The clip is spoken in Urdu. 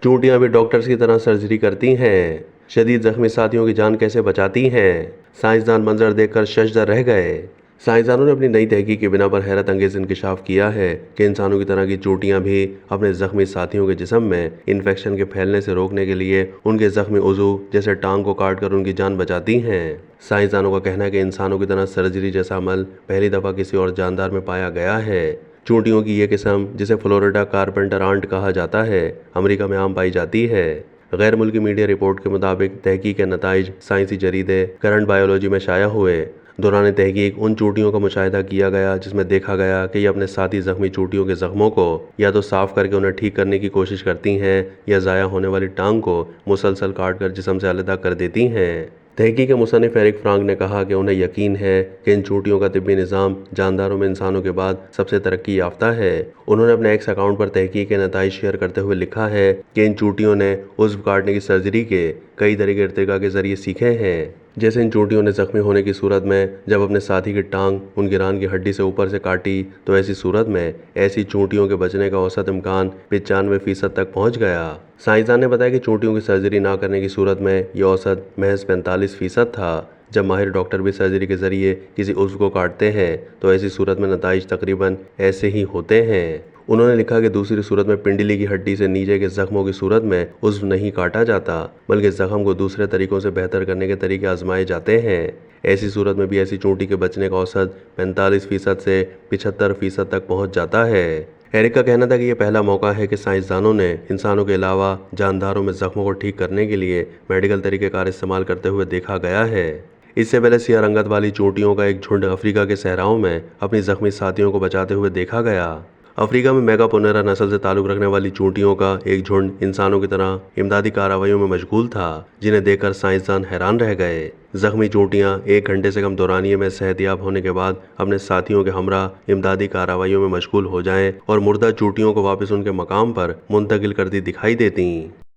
چونٹیاں بھی ڈاکٹرز کی طرح سرجری کرتی ہیں۔ شدید زخمی ساتھیوں کی جان کیسے بچاتی ہیں؟ سائنسدان منظر دیکھ کر ششدر رہ گئے۔ سائنسدانوں نے اپنی نئی تحقیق کی بنا پر حیرت انگیز انکشاف کیا ہے کہ انسانوں کی طرح کی چونٹیاں بھی اپنے زخمی ساتھیوں کے جسم میں انفیکشن کے پھیلنے سے روکنے کے لیے ان کے زخمی عضو جیسے ٹانگ کو کاٹ کر ان کی جان بچاتی ہیں۔ سائنسدانوں کا کہنا ہے کہ انسانوں کی طرح سرجری جیسا عمل پہلی دفعہ کسی اور جاندار میں پایا گیا ہے۔ چونٹیوں کی یہ قسم، جسے فلوریڈا کارپینٹر آنٹ کہا جاتا ہے، امریکہ میں عام پائی جاتی ہے۔ غیر ملکی میڈیا رپورٹ کے مطابق تحقیق کے نتائج سائنسی جریدے کرنٹ بائیولوجی میں شائع ہوئے۔ دوران تحقیق ان چونٹیوں کا مشاہدہ کیا گیا جس میں دیکھا گیا کہ یہ اپنے ساتھی زخمی چونٹیوں کے زخموں کو یا تو صاف کر کے انہیں ٹھیک کرنے کی کوشش کرتی ہیں یا ضائع ہونے والی ٹانگ کو مسلسل کاٹ کر جسم سے علیحدہ کر دیتی ہیں۔ تحقیق کے مصنف ایرک فرانک نے کہا کہ انہیں یقین ہے کہ ان چونٹیوں کا طبی نظام جانداروں میں انسانوں کے بعد سب سے ترقی یافتہ ہے۔ انہوں نے اپنے ایکس اکاؤنٹ پر تحقیق کے نتائج شیئر کرتے ہوئے لکھا ہے کہ ان چونٹیوں نے عضو کاٹنے کی سرجری کے کئی طریقے ارتقاء کے ذریعے سیکھے ہیں۔ جیسے ان چونٹیوں نے زخمی ہونے کی صورت میں جب اپنے ساتھی کی ٹانگ ان گران کی ہڈی سے اوپر سے کاٹی تو ایسی صورت میں ایسی چونٹیوں کے بچنے کا اوسط امکان 95% تک پہنچ گیا۔ سائنسدان نے بتایا کہ چونٹیوں کی سرجری نہ کرنے کی صورت میں یہ اوسط محض 45% تھا۔ جب ماہر ڈاکٹر بھی سرجری کے ذریعے کسی عضو کو کاٹتے ہیں تو ایسی صورت میں نتائج تقریباً ایسے ہی ہوتے ہیں۔ انہوں نے لکھا کہ دوسری صورت میں پنڈلی کی ہڈی سے نیچے کے زخموں کی صورت میں عضو نہیں کاٹا جاتا، بلکہ زخم کو دوسرے طریقوں سے بہتر کرنے کے طریقے آزمائے جاتے ہیں۔ ایسی صورت میں بھی ایسی چونٹی کے بچنے کا اوسط 45% سے 75% تک پہنچ جاتا ہے۔ ایرک کا کہنا تھا کہ یہ پہلا موقع ہے کہ سائنسدانوں نے انسانوں کے علاوہ جانداروں میں زخموں کو ٹھیک کرنے کے لیے میڈیکل طریقہ کار استعمال کرتے ہوئے دیکھا گیا ہے۔ اس سے پہلے سیاہ رنگت والی چونٹیوں کا ایک جھنڈ افریقہ کے صحراؤں میں اپنی زخمی ساتھیوں کو بچاتے ہوئے دیکھا گیا۔ افریقہ میں میگاپونیرا نسل سے تعلق رکھنے والی چونٹیوں کا ایک جھنڈ انسانوں کی طرح امدادی کارروائیوں میں مشغول تھا، جنہیں دیکھ کر سائنسدان حیران رہ گئے۔ زخمی چونٹیاں 1 گھنٹے سے کم دورانیے میں صحت یاب ہونے کے بعد اپنے ساتھیوں کے ہمراہ امدادی کارروائیوں میں مشغول ہو جائیں اور مردہ چونٹیوں کو واپس ان کے مقام پر منتقل کرتی دکھائی دیتیں۔